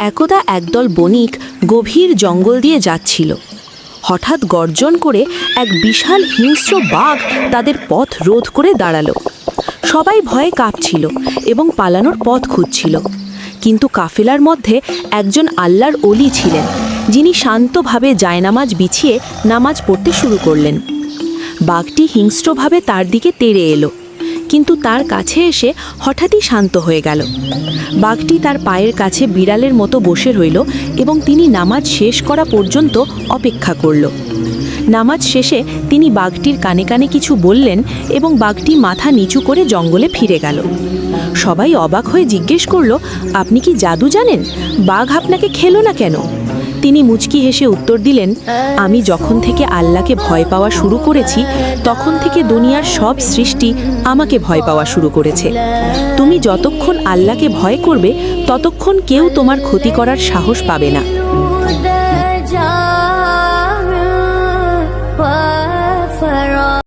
একদা একদল বণিক গভীর জঙ্গল দিয়ে যাচ্ছিল। হঠাৎ গর্জন করে এক বিশাল হিংস্র বাঘ তাদের পথ রোধ করে দাঁড়ালো। সবাই ভয়ে কাঁপছিল এবং পালানোর পথ খুঁজছিল, কিন্তু কাফেলার মধ্যে একজন আল্লাহর ওলি ছিলেন, যিনি শান্তভাবে জায়নামাজ বিছিয়ে নামাজ পড়তে শুরু করলেন। বাঘটি হিংস্রভাবে তার দিকে তেড়ে এলো, কিন্তু তার কাছে এসে হঠাৎই শান্ত হয়ে গেল। বাঘটি তার পায়ের কাছে বিড়ালের মতো বসে রইল এবং তিনি নামাজ শেষ করা পর্যন্ত অপেক্ষা করল। নামাজ শেষে তিনি বাঘটির কানে কানে কিছু বললেন এবং বাঘটি মাথা নিচু করে জঙ্গলে ফিরে গেল। সবাই অবাক হয়ে জিজ্ঞেস করল, আপনি কি জাদু জানেন? বাঘ আপনাকে খেলো না কেন? তিনি মুচকি হেসে উত্তর দিলেন, আমি যখন থেকে আল্লাহকে ভয় পাওয়া শুরু করেছি, তখন থেকে দুনিয়ার সব সৃষ্টি আমাকে ভয় পাওয়া শুরু করেছে। তুমি যতক্ষণ আল্লাহকে ভয় করবে, ততক্ষণ কেউ তোমার ক্ষতি করার সাহস পাবে না।